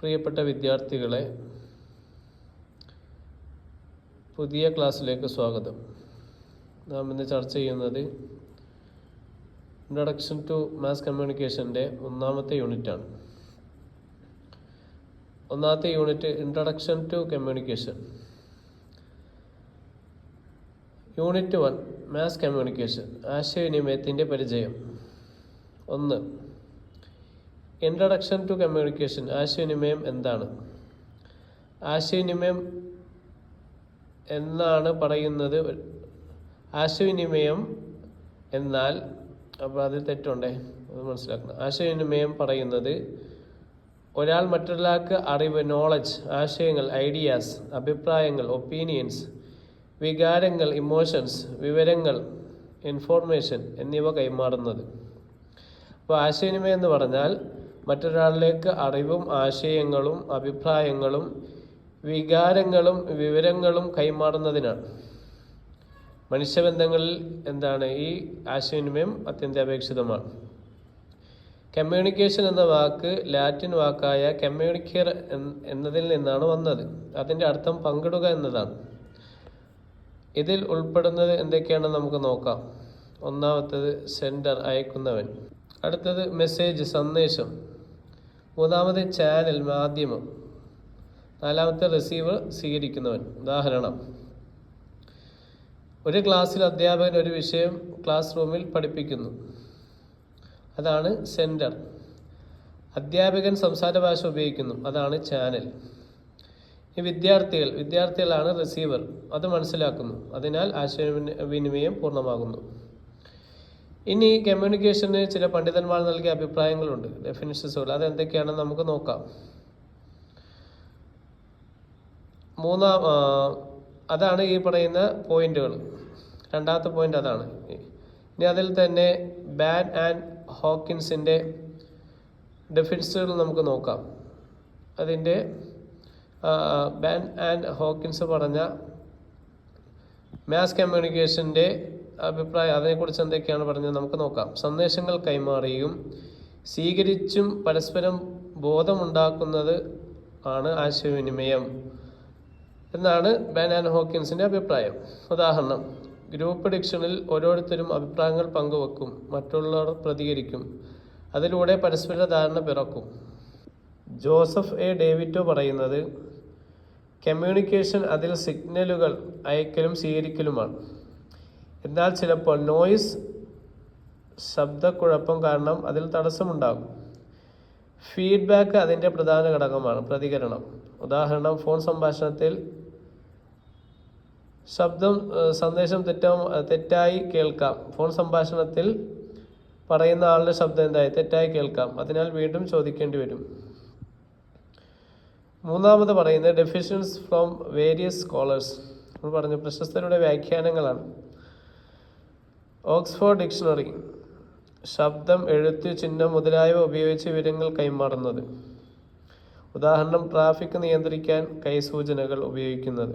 പ്രിയപ്പെട്ട വിദ്യാർത്ഥികളെ, പുതിയ ക്ലാസ്സിലേക്ക് സ്വാഗതം. നാം ഇന്ന് ചർച്ച ചെയ്യുന്നത് ഇൻട്രൊഡക്ഷൻ ടു മാസ് കമ്മ്യൂണിക്കേഷൻ്റെ ഒന്നാമത്തെ യൂണിറ്റാണ്. ഒന്നാമത്തെ unit introduction to communication. Unit 1 mass communication, ആശയവിനിമയത്തിൻ്റെ പരിചയം. 1. Introduction to communication. ആശയവിനിമയം എന്താണ്? ആശയവിനിമയം എന്നാണ് പറയുന്നത്. ആശയവിനിമയം എന്നാൽ, അപ്പോൾ അതിൽ തെറ്റുണ്ടേ, അത് മനസ്സിലാക്കണം. ആശയവിനിമയം പറയുന്നത് ഒരാൾ മറ്റൊരാൾക്ക് അറിവ്, നോളജ്, ആശയങ്ങൾ, ഐഡിയാസ്, അഭിപ്രായങ്ങൾ, ഒപ്പീനിയൻസ്, വികാരങ്ങൾ, ഇമോഷൻസ്, വിവരങ്ങൾ, ഇൻഫോർമേഷൻ എന്നിവ കൈമാറുന്നത്. അപ്പോൾ ആശയവിനിമയം എന്ന് പറഞ്ഞാൽ മറ്റൊരാളിലേക്ക് അറിവും ആശയങ്ങളും അഭിപ്രായങ്ങളും വികാരങ്ങളും വിവരങ്ങളും കൈമാറുന്നതിനാണ്. മനുഷ്യബന്ധങ്ങളിൽ ഈ ആശയവിനിമയം അത്യന്താപേക്ഷിതമാണ്. കമ്മ്യൂണിക്കേഷൻ എന്ന വാക്ക് ലാറ്റിൻ വാക്കായ കമ്മ്യൂണിക്കേർ എന്നതിൽ നിന്നാണ് വന്നത്. അതിൻ്റെ അർത്ഥം പങ്കിടുക എന്നതാണ്. ഇതിൽ ഉൾപ്പെടുന്നത് എന്തൊക്കെയാണെന്ന് നമുക്ക് നോക്കാം. ഒന്നാമത്തേത് സെൻഡർ, അയക്കുന്നവൻ. അടുത്തത് മെസ്സേജ്, സന്ദേശം. മൂന്നാമത് ചാനൽ, മാധ്യമം. നാലാമത്തെ റിസീവർ, സ്വീകരിക്കുന്നവൻ. ഉദാഹരണം: ഒരു ക്ലാസ്സിൽ അധ്യാപകൻ ഒരു വിഷയം ക്ലാസ് റൂമിൽ പഠിപ്പിക്കുന്നു. അതാണ് സെൻഡർ. അധ്യാപകൻ സംസാര ഭാഷ ഉപയോഗിക്കുന്നു. അതാണ് ചാനൽ. ഈ വിദ്യാർത്ഥികളാണ് റിസീവർ. അത് മനസ്സിലാക്കുന്നു. അതിനാൽ ആശയവിനിമയം പൂർണ്ണമാകുന്നു. ഇനി കമ്മ്യൂണിക്കേഷന് ചില പണ്ഡിതന്മാർ നൽകിയ അഭിപ്രായങ്ങളുണ്ട്, ഡെഫിനിഷൻസുകൾ. അതെന്തൊക്കെയാണെന്ന് നമുക്ക് നോക്കാം. അതാണ് ഈ പറയുന്ന പോയിന്റുകൾ. രണ്ടാമത്തെ പോയിന്റ് അതാണ്. ഇനി അതിൽ തന്നെ ബാൻ ആൻഡ് ഹോക്കിൻസിൻ്റെ ഡെഫിനിഷനുകൾ നമുക്ക് നോക്കാം. അതിൻ്റെ ബാൻ ആൻഡ് ഹോക്കിൻസ് പറഞ്ഞ മാസ് കമ്മ്യൂണിക്കേഷൻ്റെ അഭിപ്രായം, അതിനെക്കുറിച്ച് എന്തൊക്കെയാണ് പറഞ്ഞത് നമുക്ക് നോക്കാം. സന്ദേശങ്ങൾ കൈമാറിയും സ്വീകരിച്ചും പരസ്പരം ബോധമുണ്ടാക്കുന്നത് ആണ് ആശയവിനിമയം എന്നാണ് ബാൻ ആൻഡ് ഹോക്കിൻസിൻ്റെ അഭിപ്രായം. ഉദാഹരണം: ഗ്രൂപ്പ് ഡിക്ഷനിൽ ഓരോരുത്തരും അഭിപ്രായങ്ങൾ പങ്കുവെക്കും, മറ്റുള്ളവർ പ്രതികരിക്കും. അതിലൂടെ പരസ്പര ധാരണ പിറക്കും. ജോസഫ് എ ഡേവിറ്റോ പറയുന്നത് കമ്മ്യൂണിക്കേഷൻ അതിൽ സിഗ്നലുകൾ അയക്കലും സ്വീകരിക്കലുമാണ്. എന്നാൽ ചിലപ്പോൾ നോയിസ്, ശബ്ദക്കുഴപ്പം കാരണം അതിൽ തടസ്സമുണ്ടാകും. ഫീഡ്ബാക്ക് അതിൻ്റെ പ്രധാന ഘടകമാണ്. പ്രതികരണം. ഉദാഹരണം: ഫോൺ സംഭാഷണത്തിൽ സന്ദേശം തെറ്റായി കേൾക്കാം. ഫോൺ സംഭാഷണത്തിൽ പറയുന്ന ആളുടെ ശബ്ദം തെറ്റായി കേൾക്കാം. അതിനാൽ വീണ്ടും ചോദിക്കേണ്ടി വരും. മൂന്നാമത് പറയുന്നത് ഡെഫിനിഷൻസ് ഫ്രോം വേരിയസ് സ്കോളേഴ്സ്. നമ്മൾ പറഞ്ഞ പ്രശസ്തരുടെ വ്യാഖ്യാനങ്ങളാണ്. ഓക്സ്ഫോർഡ് ഡിക്ഷണറി: ശബ്ദം, എഴുത്ത്, ചിഹ്നം മുതലായവ ഉപയോഗിച്ച് വിവരങ്ങൾ കൈമാറുന്നത്. ഉദാഹരണം: ട്രാഫിക് നിയന്ത്രിക്കാൻ കൈസൂചനകൾ ഉപയോഗിക്കുന്നത്.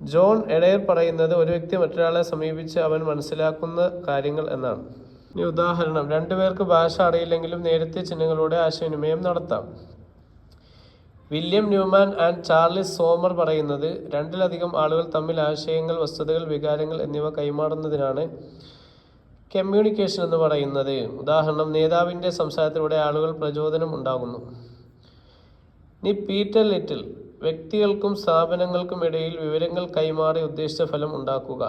ജോൺ എഡയർ പറയുന്നത് ഒരു വ്യക്തി മറ്റൊരാളെ സമീപിച്ച് അവൻ മനസ്സിലാക്കുന്ന കാര്യങ്ങൾ എന്നാണ്. ഇനി ഉദാഹരണം: രണ്ടുപേർക്ക് ഭാഷ അറിയില്ലെങ്കിലും നേരത്തെ ചിഹ്നങ്ങളോടെ ആശയവിനിമയം നടത്താം. വില്യം ന്യൂമാൻ ആൻഡ് ചാർലിസ് സോമർ പറയുന്നത് രണ്ടിലധികം ആളുകൾ തമ്മിൽ ആശയങ്ങൾ, വസ്തുതകൾ, വികാരങ്ങൾ എന്നിവ കൈമാറുന്നതിനാണ് കമ്മ്യൂണിക്കേഷൻ എന്ന് പറയുന്നത്. ഉദാഹരണം: നേതാവിൻ്റെ സംസാരത്തിലൂടെ ആളുകൾ പ്രചോദനം ഉണ്ടാകുന്നു. ഇനി പീറ്റർ ലിറ്റിൽ: വ്യക്തികൾക്കും സ്ഥാപനങ്ങൾക്കും ഇടയിൽ വിവരങ്ങൾ കൈമാറി ഉദ്ദേശിച്ച ഫലം ഉണ്ടാക്കുക.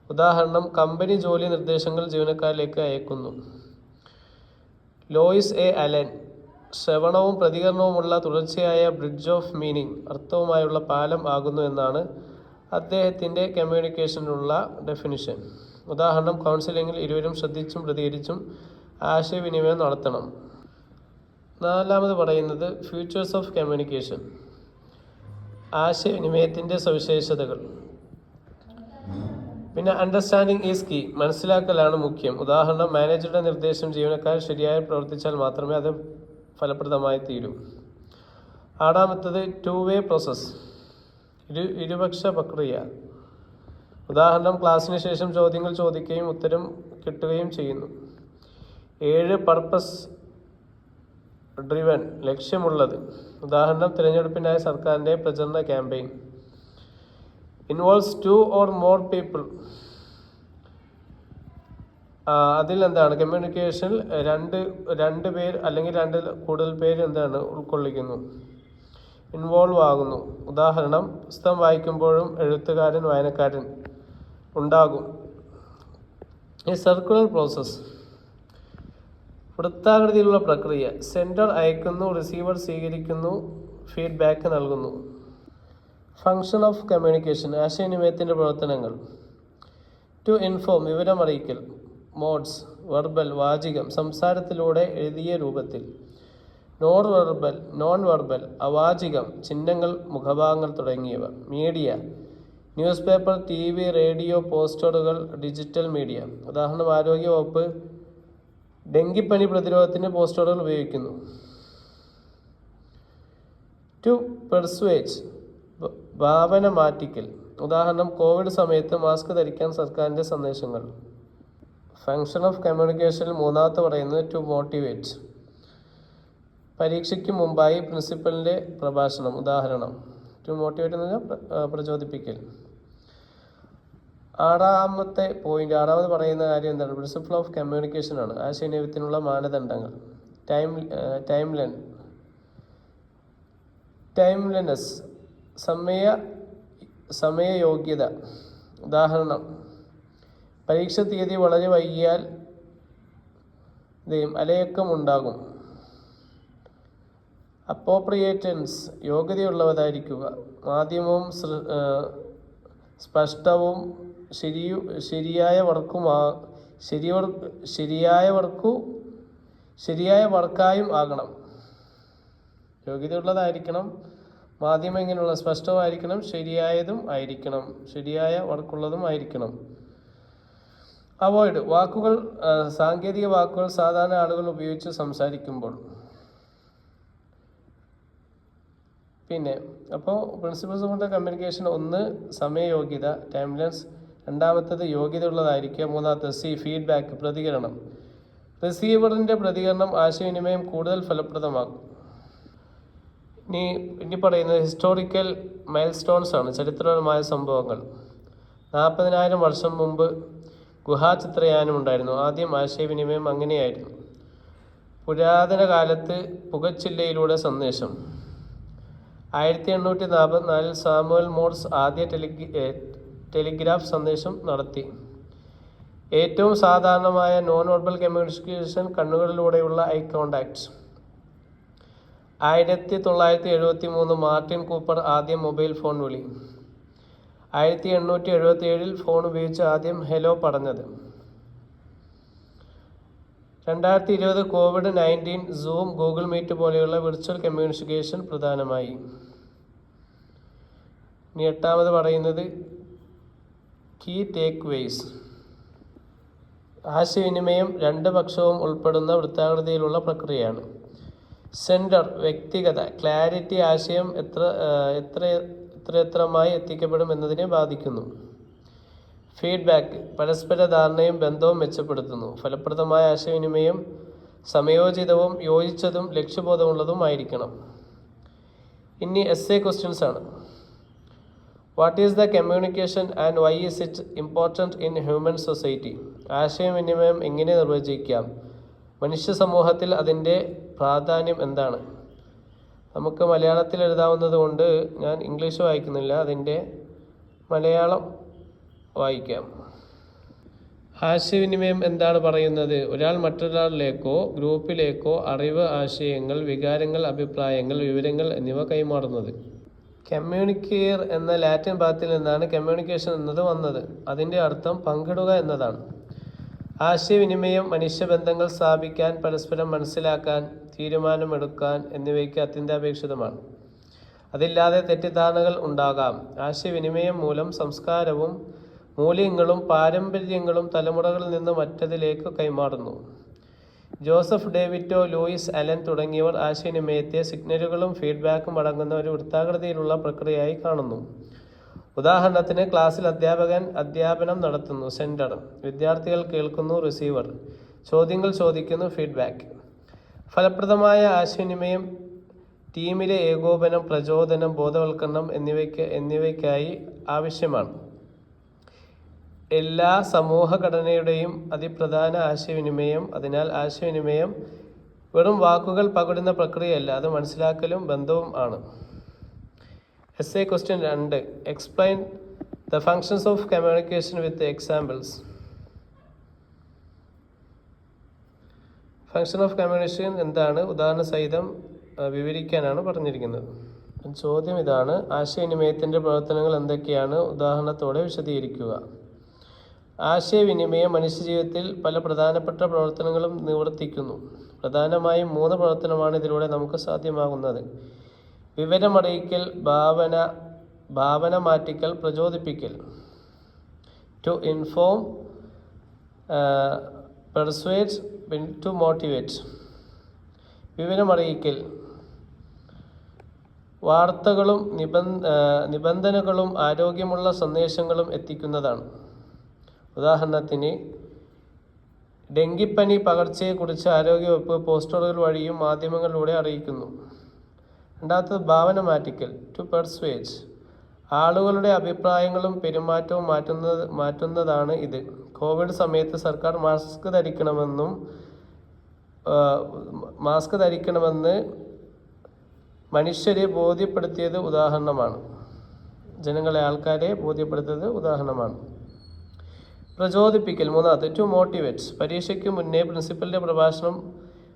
ഉദാഹരണം: കമ്പനി ജോലി നിർദ്ദേശങ്ങൾ ജീവനക്കാരിലേക്ക് അയക്കുന്നു. ലോയിസ് എ അലൻ: ശ്രവണവും പ്രതികരണവുമുള്ള തുടർച്ചയായ ബ്രിഡ്ജ് ഓഫ് മീനിങ്, അർത്ഥവുമായുള്ള പാലം ആകുന്നു എന്നാണ് അദ്ദേഹത്തിൻ്റെ കമ്മ്യൂണിക്കേഷനുള്ള ഡെഫിനിഷൻ. ഉദാഹരണം: കൗൺസിലിങ്ങിൽ ഇരുവരും ശ്രദ്ധിച്ചും പ്രതികരിച്ചും ആശയവിനിമയം നടത്തണം. നാലാമത് പറയുന്നത് ഫീച്ചേഴ്സ് ഓഫ് കമ്മ്യൂണിക്കേഷൻ, ആശയവിനിമയത്തിൻ്റെ സവിശേഷതകൾ. പിന്നെ അണ്ടർസ്റ്റാൻഡിങ് ഈസ് കീ, മനസ്സിലാക്കലാണ് മുഖ്യം. ഉദാഹരണം: മാനേജറുടെ നിർദ്ദേശം ജീവനക്കാർ ശരിയായി പ്രവർത്തിച്ചാൽ മാത്രമേ അത് ഫലപ്രദമായി തീരൂ. ആറാമത്തത് ടു വേ പ്രോസസ്, ഇരുപക്ഷ പ്രക്രിയ. ഉദാഹരണം: ക്ലാസ്സിന് ശേഷം ചോദ്യങ്ങൾ ചോദിക്കുകയും ഉത്തരം കിട്ടുകയും ചെയ്യുന്നു. 7 പർപ്പസ് ഡ്രിവൻ ലക്ഷ്യമുള്ളത്. ഉദാഹരണം തിരഞ്ഞെടുപ്പിനായി സർക്കാരിൻ്റെ പ്രചരണ campaign. Involves 2 or more people. അതിൽ എന്താണ് കമ്മ്യൂണിക്കേഷൻ രണ്ട് പേർ അല്ലെങ്കിൽ 2 കൂടുതൽ പേര് എന്താണ് ഉൾക്കൊള്ളിക്കുന്നു, ഇൻവോൾവ് ആകുന്നു. ഉദാഹരണം പുസ്തകം വായിക്കുമ്പോഴും എഴുത്തുകാരൻ വായനക്കാരൻ ഉണ്ടാകും. ഈ സർക്കുലർ പ്രോസസ് വൃത്താകൃതിയിലുള്ള പ്രക്രിയ. സെൻഡർ അയക്കുന്നു, റിസീവർ സ്വീകരിക്കുന്നു, ഫീഡ്ബാക്ക് നൽകുന്നു. ഫങ്ഷൻ ഓഫ് കമ്മ്യൂണിക്കേഷൻ ആശയവിനിമയത്തിൻ്റെ പ്രവർത്തനങ്ങൾ. ടു ഇൻഫോം വിവരമറിയിക്കൽ. മോഡ്സ് വെർബൽ വാചികം സംസാരത്തിലൂടെ എഴുതിയ രൂപത്തിൽ. നോൺ വെർബൽ അവാചികം ചിഹ്നങ്ങൾ മുഖഭാഗങ്ങൾ തുടങ്ങിയവ. Media news paper, TV, radio, പോസ്റ്ററുകൾ, ഡിജിറ്റൽ മീഡിയ. ഉദാഹരണം ആരോഗ്യവകുപ്പ് ഡെങ്കിപ്പനി പ്രതിരോധത്തിന് പോസ്റ്ററുകൾ ഉപയോഗിക്കുന്നു. ടു പെർസ്വേജ് ഭാവന മാറ്റിക്കൽ. ഉദാഹരണം കോവിഡ് സമയത്ത് മാസ്ക് ധരിക്കാൻ സർക്കാരിൻ്റെ സന്ദേശങ്ങൾ. ഫങ്ഷൻ ഓഫ് കമ്മ്യൂണിക്കേഷനിൽ മൂന്നാമത്തെ പറയുന്നത് ടു മോട്ടിവേറ്റ്. പരീക്ഷയ്ക്ക് മുമ്പായി പ്രിൻസിപ്പലിൻ്റെ പ്രഭാഷണം. ഉദാഹരണം ടു മോട്ടിവേറ്റ് എന്ന് പറഞ്ഞാൽ പ്രചോദിപ്പിക്കൽ. ആറാമത് പറയുന്ന കാര്യം എന്താണ്? പ്രിൻസിപ്പിൾ ഓഫ് കമ്മ്യൂണിക്കേഷൻ ആണ്. ആശയവിനിമയത്തിനുള്ള മാനദണ്ഡങ്ങൾ. ടൈംലിനെസ് സമയയോഗ്യത. ഉദാഹരണം പരീക്ഷ തീയതി വളരെ വൈകിയാൽ അലയക്കം ഉണ്ടാകും. അപ്പോപ്രിയേറ്റൻസ് യോഗ്യതയുള്ളവരായിരിക്കുക. മാധ്യമവും സ്പഷ്ടവും ശരിയായ വർക്കായും ആകണം. യോഗ്യതയുള്ളതായിരിക്കണം. മാധ്യമം എങ്ങനെയുള്ള സ്പഷ്ടമായിരിക്കണം, ശരിയായതും ആയിരിക്കണം, ശരിയായ വർക്കുള്ളതും ആയിരിക്കണം. അവോയ്ഡ് സാങ്കേതിക വാക്കുകൾ സാധാരണ ആളുകൾ ഉപയോഗിച്ച് സംസാരിക്കുമ്പോൾ. പിന്നെ അപ്പോൾ പ്രിൻസിപ്പിൾസ് ഓഫ് കമ്മ്യൂണിക്കേഷൻ 1 സമയയോഗ്യത ടൈംലെസ്, രണ്ടാമത്തേത് യോഗ്യതയുള്ളതായിരിക്കുക, മൂന്നാമത്തേത് ഫീഡ്ബാക്ക് പ്രതികരണം. റിസീവറിൻ്റെ പ്രതികരണം ആശയവിനിമയം കൂടുതൽ ഫലപ്രദമാക്കും. ഇനി പറയുന്നത് ഹിസ്റ്റോറിക്കൽ മൈൽ സ്റ്റോൺസ് ആണ്, ചരിത്രപരമായ സംഭവങ്ങൾ. 40,000 വർഷം മുമ്പ് ഗുഹാചിത്രയാനം ഉണ്ടായിരുന്നു. ആദ്യം ആശയവിനിമയം അങ്ങനെയായിരുന്നു. പുരാതന കാലത്ത് പുകച്ചില്ലയിലൂടെ സന്ദേശം. 1844 സാമുവൽ മോർസ് ആദ്യ ടെലിഗ്രാഫ് സന്ദേശം നടത്തി. ഏറ്റവും സാധാരണമായ നോൺ വെർബൽ കമ്മ്യൂണിക്കേഷൻ കണ്ണുകളിലൂടെയുള്ള ഐ കോണ്ടാക്ട്. 1973 മാർട്ടിൻ കൂപ്പർ ആദ്യം മൊബൈൽ ഫോൺ വിളി. 1877 ഫോൺ ഉപയോഗിച്ച് ആദ്യം ഹെലോ പറഞ്ഞത്. 2020 COVID-19 സൂം, ഗൂഗിൾ മീറ്റ് പോലെയുള്ള വിർച്വൽ കമ്മ്യൂണിക്കേഷൻ പ്രധാനമായി. ഇനി 8ാമത് പറയുന്നത് കീ ടേക്ക് വേസ്. ആശയവിനിമയം 2 പക്ഷവും ഉൾപ്പെടുന്ന വൃത്താകൃതിയിലുള്ള പ്രക്രിയയാണ്. സെൻഡർ വ്യക്തിഗത, ക്ലാരിറ്റി ആശയം എത്രമായി എത്തിക്കപ്പെടും എന്നതിനെ ബാധിക്കുന്നു. ഫീഡ്ബാക്ക് പരസ്പര ധാരണയും ബന്ധവും മെച്ചപ്പെടുത്തുന്നു. ഫലപ്രദമായ ആശയവിനിമയം സമയോചിതവും യോജിച്ചതും ലക്ഷ്യബോധമുള്ളതുമായിരിക്കണം. ഇനി എസ്സേ ക്വസ്റ്റ്യൻസ് ആണ്. What is the communication and why is it important in human society? ആശയവിനിമയം എങ്ങനെ നിർവചിക്കാം? മനുഷ്യ സമൂഹത്തിൽ അതിൻ്റെ പ്രാധാന്യം എന്താണ്? നമുക്ക് മലയാളത്തിൽ എഴുതാവുന്നത് കൊണ്ട് ഞാൻ ഇംഗ്ലീഷ് വായിക്കുന്നില്ല, അതിൻ്റെ മലയാളം വായിക്കാം. ആശയവിനിമയം എന്താണ് പറയുന്നത്? ഒരാൾ മറ്റൊരാളിലേക്കോ ഗ്രൂപ്പിലേക്കോ അറിവ്, ആശയങ്ങൾ, വികാരങ്ങൾ, അഭിപ്രായങ്ങൾ, വിവരങ്ങൾ എന്നിവ കൈമാറുന്നത്. കമ്മ്യൂണിക്കെയർ എന്ന ലാറ്റിൻ പദത്തിൽ നിന്നാണ് കമ്മ്യൂണിക്കേഷൻ എന്നത് വന്നത്. അതിൻ്റെ അർത്ഥം പങ്കിടുക എന്നതാണ്. ആശയവിനിമയം മനുഷ്യബന്ധങ്ങൾ സ്ഥാപിക്കാൻ, പരസ്പരം മനസ്സിലാക്കാൻ, തീരുമാനമെടുക്കാൻ എന്നിവയ്ക്ക് അത്യന്താപേക്ഷിതമാണ്. അതില്ലാതെ തെറ്റിദ്ധാരണകൾ ഉണ്ടാകാം. ആശയവിനിമയം മൂലം സംസ്കാരവും മൂല്യങ്ങളും പാരമ്പര്യങ്ങളും തലമുറകളിൽ നിന്ന് മറ്റതിലേക്ക് കൈമാറുന്നു. ജോസഫ് ഡേവിറ്റോ, ലൂയിസ് അലൻ തുടങ്ങിയവർ ആശയവിനിമയത്തെ സിഗ്നലുകളും ഫീഡ്ബാക്കും അടങ്ങുന്ന ഒരു വൃത്താകൃതിയിലുള്ള പ്രക്രിയയായി കാണുന്നു. ഉദാഹരണത്തിന് ക്ലാസ്സിൽ അധ്യാപകൻ അധ്യാപനം നടത്തുന്നു, സെൻഡർ. വിദ്യാർത്ഥികൾ കേൾക്കുന്നു, റിസീവർ. ചോദ്യങ്ങൾ ചോദിക്കുന്നു, ഫീഡ്ബാക്ക്. ഫലപ്രദമായ ആശയവിനിമയം ടീമിലെ ഏകോപനം, പ്രചോദനം, ബോധവൽക്കരണം എന്നിവയ്ക്കായി ആവശ്യമാണ്. എല്ലാ സമൂഹഘടനയുടെയും അതിപ്രധാന ആശയവിനിമയം. അതിനാൽ ആശയവിനിമയം വെറും വാക്കുകൾ പകരുന്ന പ്രക്രിയയല്ല, അത് മനസ്സിലാക്കലും ബന്ധവും ആണ്. Essay question 2. Explain the functions of communication with examples. Function of communication എന്താണ്? ഉദാഹരണ സഹിതം വിവരിക്കാനാണ് പറഞ്ഞിരിക്കുന്നത്. ചോദ്യം ഇതാണ്: ആശയവിനിമയത്തിൻ്റെ പ്രവർത്തനങ്ങൾ എന്തൊക്കെയാണ്? ഉദാഹരണത്തോടെ വിശദീകരിക്കുക. ആശയവിനിമയം മനുഷ്യജീവിതത്തിൽ പല പ്രധാനപ്പെട്ട പ്രവർത്തനങ്ങളും നിവർത്തിക്കുന്നു. പ്രധാനമായും 3 പ്രവർത്തനമാണ് ഇതിലൂടെ നമുക്ക് സാധ്യമാകുന്നത്: വിവരമറിയിക്കൽ, ഭാവന മാറ്റിക്കൽ, പ്രചോദിപ്പിക്കൽ. To inform, persuade, to motivate. വിവരമറിയിക്കൽ വാർത്തകളും നിബന്ധനകളും ആരോഗ്യമുള്ള സന്ദേശങ്ങളും എത്തിക്കുന്നതാണ്. ഉദാഹരണത്തിന്, ഡെങ്കിപ്പനി പകർച്ചയെക്കുറിച്ച് ആരോഗ്യവകുപ്പ് പോസ്റ്ററുകൾ വഴിയും മാധ്യമങ്ങളിലൂടെ അറിയിക്കുന്നു. രണ്ടാമത്തത് ഭാവന മാറ്റിക്കൽ, ടു പെർസ്വേഡ്. ആളുകളുടെ അഭിപ്രായങ്ങളും പെരുമാറ്റവും മാറ്റുന്നതാണ് ഇത്. കോവിഡ് സമയത്ത് സർക്കാർ മാസ്ക് ധരിക്കണമെന്ന് മനുഷ്യരെ ബോധ്യപ്പെടുത്തിയത് ഉദാഹരണമാണ്. ആൾക്കാരെ ബോധ്യപ്പെടുത്തിയത് ഉദാഹരണമാണ്. പ്രചോദിപ്പിക്കൽ, മൂന്നാമത്, ടു മോട്ടിവേറ്റ്. പരീക്ഷയ്ക്ക് മുന്നേ പ്രിൻസിപ്പലിൻ്റെ പ്രഭാഷണം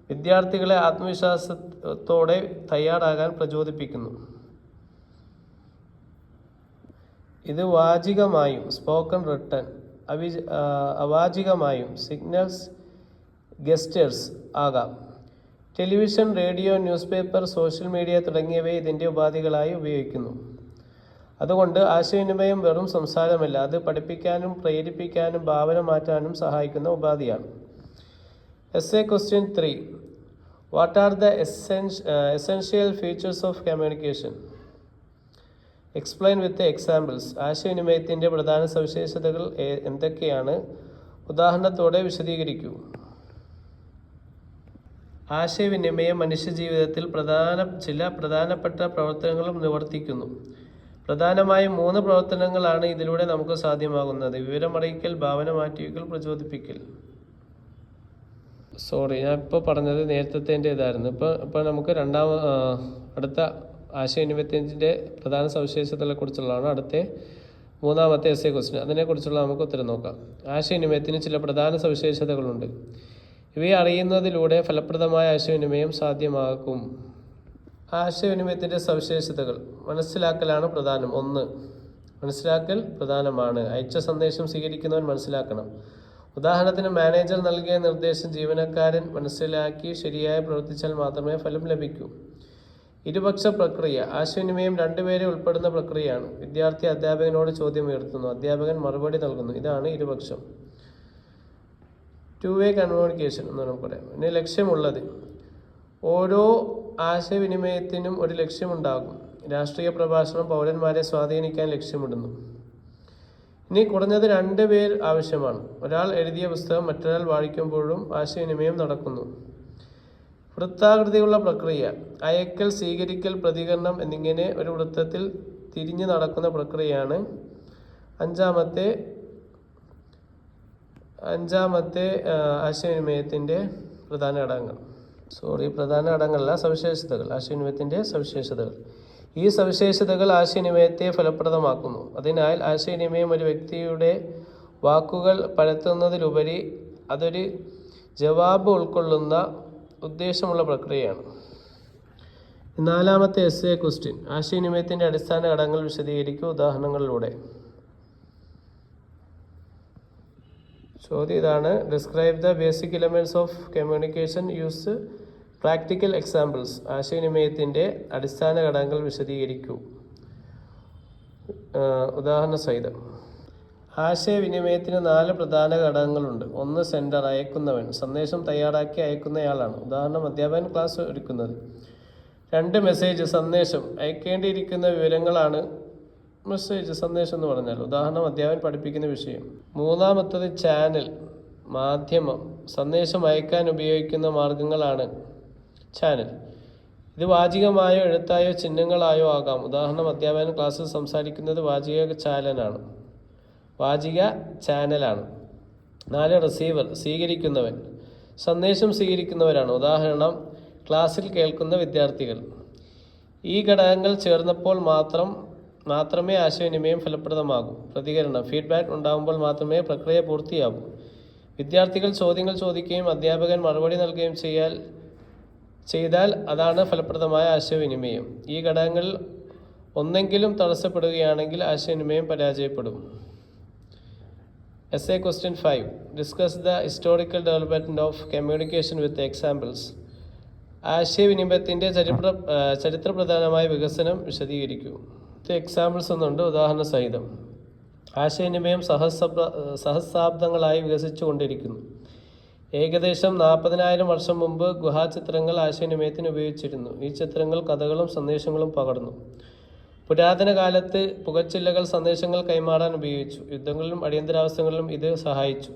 വിദ്യാർത്ഥികളെ ആത്മവിശ്വാസത്തോടെ തയ്യാറാകാൻ പ്രചോദിപ്പിക്കുന്നു. ഇത് വാചികമായും സ്പോക്കൺ റിട്ടൺ, അവാചികമായും സിഗ്നൽസ്, ഗെസ്റ്റേഴ്സ് ആകാം. Television, radio, news paper, social media തുടങ്ങിയവയെ ഇതിൻ്റെ ഉപാധികളായി ഉപയോഗിക്കുന്നു. അതുകൊണ്ട് ആശയവിനിമയം വെറും സംസാരമല്ല, അത് പഠിപ്പിക്കാനും പ്രേരിപ്പിക്കാനും ഭാവന മാറ്റാനും സഹായിക്കുന്ന ഉപാധിയാണ്. Essay question 3. What are the essential features of communication? Explain with examples. ആശയവിനിമയത്തിൻ്റെ പ്രധാന സവിശേഷതകൾ എന്തൊക്കെയാണ്? ഉദാഹരണത്തോടെ വിശദീകരിക്കൂ. ആശയവിനിമയം മനുഷ്യജീവിതത്തിൽ ചില പ്രധാനപ്പെട്ട പ്രവർത്തനങ്ങളും നിവർത്തിക്കുന്നു. പ്രധാനമായും 3 പ്രവർത്തനങ്ങളാണ് ഇതിലൂടെ നമുക്ക് സാധ്യമാകുന്നത്: വിവരമറിയിക്കൽ, ഭാവന മാറ്റിവെക്കൽ, പ്രചോദിപ്പിക്കൽ. ഞാൻ ഇപ്പോൾ പറഞ്ഞത് നേരത്തെ ഇതായിരുന്നു. ഇപ്പോൾ നമുക്ക് അടുത്ത ആശയവിനിമയത്തിൻ്റെ പ്രധാന സവിശേഷതകളെക്കുറിച്ചുള്ളതാണ് അടുത്ത 3ാമത്തെ എസ്സേ ക്വസ്റ്റ്യൻ. അതിനെക്കുറിച്ചുള്ള നമുക്ക് ഉത്തരം നോക്കാം. ആശയവിനിമയത്തിന് ചില പ്രധാന സവിശേഷതകളുണ്ട്. ഇവയെ അറിയുന്നതിലൂടെ ഫലപ്രദമായ ആശയവിനിമയം സാധ്യമാകും. ആശയവിനിമയത്തിൻ്റെ സവിശേഷതകൾ. മനസ്സിലാക്കലാണ് പ്രധാനം. 1. മനസ്സിലാക്കൽ പ്രധാനമാണ്. അയച്ച സന്ദേശം സ്വീകരിക്കുന്നവൻ മനസ്സിലാക്കണം. ഉദാഹരണത്തിന്, മാനേജർ നൽകിയ നിർദ്ദേശം ജീവനക്കാരൻ മനസ്സിലാക്കി ശരിയായി പ്രവർത്തിച്ചാൽ മാത്രമേ ഫലം ലഭിക്കൂ. ഇരുപക്ഷ പ്രക്രിയ. ആശയവിനിമയം 2 പേരെ ഉൾപ്പെടുന്ന പ്രക്രിയയാണ്. വിദ്യാർത്ഥി അധ്യാപകനോട് ചോദ്യം ഉയർത്തുന്നു, അധ്യാപകൻ മറുപടി നൽകുന്നു. ഇതാണ് ഇരുപക്ഷം. 2-way കമ്മ്യൂണിക്കേഷൻ എന്ന് നമുക്ക് പറയാം. പിന്നെ ലക്ഷ്യമുള്ളത്. ഓരോ ആശയവിനിമയത്തിനും ഒരു ലക്ഷ്യമുണ്ടാകും. രാഷ്ട്രീയ പ്രഭാഷണം പൗരന്മാരെ സ്വാധീനിക്കാൻ ലക്ഷ്യമിടുന്നു. ഇനി കുറഞ്ഞത് 2 പേർ ആവശ്യമാണ്. ഒരാൾ എഴുതിയ പുസ്തകം മറ്റൊരാൾ വായിക്കുമ്പോഴും ആശയവിനിമയം നടക്കുന്നു. വൃത്താകൃതിയുള്ള പ്രക്രിയ. അയക്കൽ, സ്വീകരിക്കൽ, പ്രതികരണം എന്നിങ്ങനെ ഒരു വൃത്തത്തിൽ തിരിഞ്ഞു നടക്കുന്ന പ്രക്രിയയാണ് അഞ്ചാമത്തെ ആശയവിനിമയത്തിൻ്റെ പ്രധാന ഘടകങ്ങൾ. സവിശേഷതകൾ. ആശയവിനിമയത്തിൻ്റെ സവിശേഷതകൾ. ഈ സവിശേഷതകൾ ആശയവിനിമയത്തെ ഫലപ്രദമാക്കുന്നു. അതിനാൽ ആശയവിനിമയം ഒരു വ്യക്തിയുടെ വാക്കുകൾ പരത്തുന്നതിലുപരി അതൊരു ജവാബ് ഉൾക്കൊള്ളുന്ന ഉദ്ദേശമുള്ള പ്രക്രിയയാണ്. 4ാമത്തെ എസ്സേ ക്വസ്റ്റ്യൻ. ആശയവിനിമയത്തിൻ്റെ അടിസ്ഥാന ഘടകങ്ങൾ വിശദീകരിക്കുക ഉദാഹരണങ്ങളിലൂടെ. ചോദ്യം ഇതാണ്: describe the basic elements of communication, use practical examples. ആശയവിനിമയത്തിൻ്റെ അടിസ്ഥാന ഘടകങ്ങൾ വിശദീകരിക്കൂ ഉദാഹരണ സഹിതം. ആശയവിനിമയത്തിന് 4 പ്രധാന ഘടകങ്ങളുണ്ട്. 1. സെൻഡർ, അയക്കുന്നവൻ. സന്ദേശം തയ്യാറാക്കി അയക്കുന്നയാളാണ്. ഉദാഹരണം, അധ്യാപകൻ ക്ലാസ് ഒരുക്കുന്നത്. 2. മെസ്സേജ്, സന്ദേശം. അയക്കേണ്ടിയിരിക്കുന്ന വിവരങ്ങളാണ് മെസ്സേജ്, സന്ദേശം എന്ന് പറഞ്ഞാൽ. ഉദാഹരണം, അധ്യാപകൻ പഠിപ്പിക്കുന്ന വിഷയം. 3. ചാനൽ, മാധ്യമം. സന്ദേശം അയക്കാൻ ഉപയോഗിക്കുന്ന മാർഗങ്ങളാണ് ചാനൽ. ഇത് വാചികമായോ എഴുത്തായോ ചിഹ്നങ്ങളായോ ആകാം. ഉദാഹരണം, അധ്യാപകൻ ക്ലാസ്സിൽ സംസാരിക്കുന്നത് വാചിക ചാനലാണ്. 4. റിസീവർ, സ്വീകരിക്കുന്നവൻ, സന്ദേശം സ്വീകരിക്കുന്നവരാണ്. ഉദാഹരണം, ക്ലാസ്സിൽ കേൾക്കുന്ന വിദ്യാർത്ഥികൾ. ഈ ഘടകങ്ങൾ ചേർന്നപ്പോൾ മാത്രമേ ആശയവിനിമയം ഫലപ്രദമാകൂ. പ്രതികരണം, ഫീഡ്ബാക്ക് ഉണ്ടാകുമ്പോൾ മാത്രമേ പ്രക്രിയ പൂർത്തിയാകൂ. വിദ്യാർത്ഥികൾ ചോദ്യങ്ങൾ ചോദിക്കുകയും അധ്യാപകൻ മറുപടി നൽകുകയും ചെയ്താൽ അതാണ് ഫലപ്രദമായ ആശയവിനിമയം. ഈ ഘടകങ്ങളിൽ ഒന്നെങ്കിലും തടസ്സപ്പെടുകയാണെങ്കിൽ ആശയവിനിമയം പരാജയപ്പെടും. Essay question 5. Discuss the historical development of communication with examples. ആശയവിനിമയത്തിൻ്റെ ചരിത്രപ്രധാനമായ വികസനം വിശദീകരിക്കൂ. എക്സാമ്പിൾസ് ഒന്നുണ്ട്, ഉദാഹരണ സഹിതം. ആശയവിനിമയം സഹസ്രാബ്ദങ്ങളായി വികസിച്ചുകൊണ്ടിരിക്കുന്നു. ഏകദേശം 40,000 വർഷം മുമ്പ് ഗുഹാചിത്രങ്ങൾ ആശയവിനിമയത്തിന് ഉപയോഗിച്ചിരുന്നു. ഈ ചിത്രങ്ങൾ കഥകളും സന്ദേശങ്ങളും പകർന്നു. പുരാതന കാലത്ത് പുകച്ചില്ലകൾ സന്ദേശങ്ങൾ കൈമാറാൻ ഉപയോഗിച്ചു. യുദ്ധങ്ങളിലും അടിയന്തരാവസ്ഥകളിലും ഇത് സഹായിച്ചു.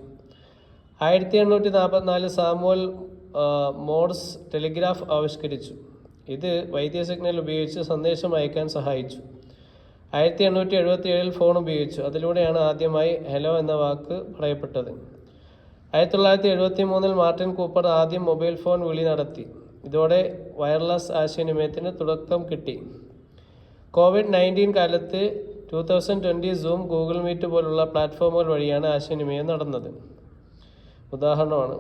1844 സാമുവൽ മോർസ് ടെലിഗ്രാഫ് ആവിഷ്കരിച്ചു. ഇത് വൈദ്യ സിഗ്നൽ ഉപയോഗിച്ച് സന്ദേശം അയക്കാൻ സഹായിച്ചു. 1877 ഫോൺ ഉപയോഗിച്ചു. അതിലൂടെയാണ് ആദ്യമായി ഹലോ എന്ന വാക്ക് പറയപ്പെട്ടത്. 1973 മാർട്ടിൻ കൂപ്പർ ആദ്യം മൊബൈൽ ഫോൺ വിളി നടത്തി. ഇതോടെ വയർലെസ് ആശയവിനിമയത്തിന് തുടക്കം കിട്ടി. COVID-19 കാലത്ത് 2020 സൂം, ഗൂഗിൾ മീറ്റ് പോലുള്ള പ്ലാറ്റ്ഫോമുകൾ വഴിയാണ് ആശയവിനിമയം നടന്നത്. ഉദാഹരണമാണ്.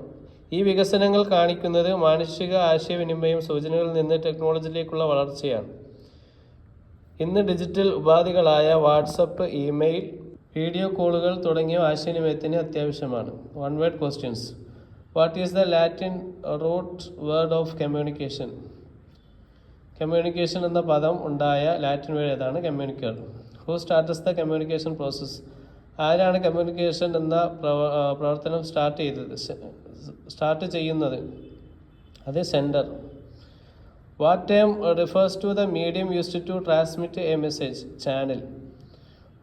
ഈ വികസനങ്ങൾ കാണിക്കുന്നത് മാനുഷിക ആശയവിനിമയം സൂചനകളിൽ നിന്ന് ടെക്നോളജിയിലേക്കുള്ള വളർച്ചയാണ്. ഇന്ന് ഡിജിറ്റൽ ഉപാധികളായ വാട്സപ്പ്, ഇമെയിൽ, വീഡിയോ കോളുകൾ തുടങ്ങിയ ആശയവിനിമയത്തിന് അത്യാവശ്യമാണ്. One word questions. What is the Latin root word of communication? Communication എന്ന പദം ഉണ്ടായ ലാറ്റിൻ വേർഡ് ഏതാണ്? കമ്മ്യൂണിക്കർ. Who starts the communication process? ആരാണ് കമ്മ്യൂണിക്കേഷൻ എന്ന പ്രവർത്തനം സ്റ്റാർട്ട് ചെയ്യുന്നത്? അത് sender. What term refers to the medium used to transmit a message? Channel.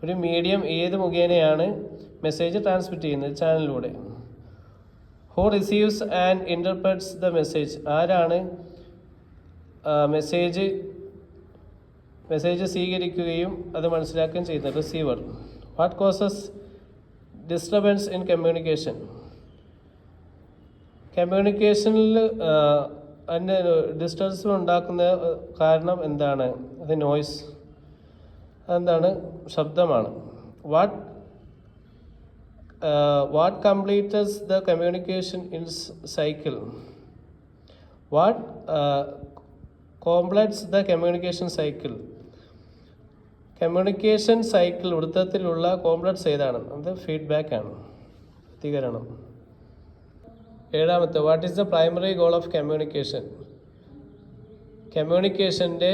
ഒരു മീഡിയം ഏത് മുഖേനയാണ് മെസ്സേജ് ട്രാൻസ്മിറ്റ് ചെയ്യുന്നത്? ചാനലിലൂടെ. Who receives and interprets the message? ആരാണ് മെസ്സേജ് സ്വീകരിക്കുകയും അത് മനസ്സിലാക്കുകയും ചെയ്യുന്നത്? Receiver. What causes disturbance in communication? കമ്മ്യൂണിക്കേഷനിൽ അതിൻ്റെ ഡിസ്റ്റർബൻസ് ഉണ്ടാക്കുന്ന കാരണം എന്താണ്? അത് നോയ്സ്. അതെന്താണ്? ശബ്ദമാണ്. What completes the communication in cycle? What completes the communication cycle? Communication cycle വൃത്തത്തിലുള്ള കോംപ്ലറ്റ്സ് ഏതാണ്? അത് ഫീഡ്ബാക്ക് ആണ്, പ്രതികരണം. 7. What is the primary goal of communication? കമ്മ്യൂണിക്കേഷൻ്റെ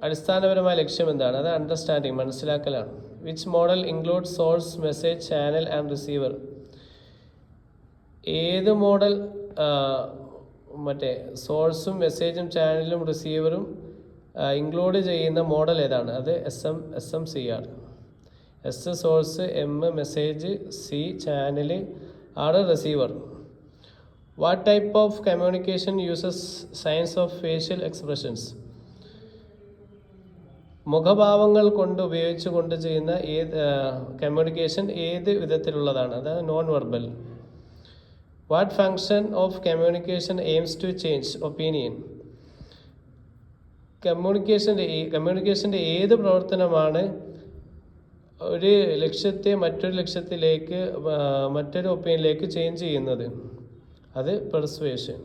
അടിസ്ഥാനപരമായ ലക്ഷ്യം എന്താണ്? അത് അണ്ടർസ്റ്റാൻഡിങ്, മനസ്സിലാക്കലാണ്. Which model include source, message, channel and receiver? ഏത് മോഡൽ സോഴ്സും മെസ്സേജും ചാനലും റിസീവറും ഇൻക്ലൂഡ് ചെയ്യുന്ന മോഡൽ ഏതാണ്? അത് SMCR. S source, M message, C channel, R receiver. What type of communication uses science of facial expressions? മുഖഭാവങ്ങൾ ഉപയോഗിച്ചുകൊണ്ട് ചെയ്യുന്ന കമ്മ്യൂണിക്കേഷൻ ഏത് വിധത്തിലുള്ളതാണ്? അത് non verbal. What function of communication aims to change opinion? കമ്മ്യൂണിക്കേഷൻ്റെ ഏത് പ്രവർത്തനമാണ് ഒരു ലക്ഷ്യത്തെ മറ്റൊരു ഒപ്പീനിയനിലേക്ക് ചേഞ്ച് ചെയ്യുന്നത്? അത് പെർസുവേഷൻ.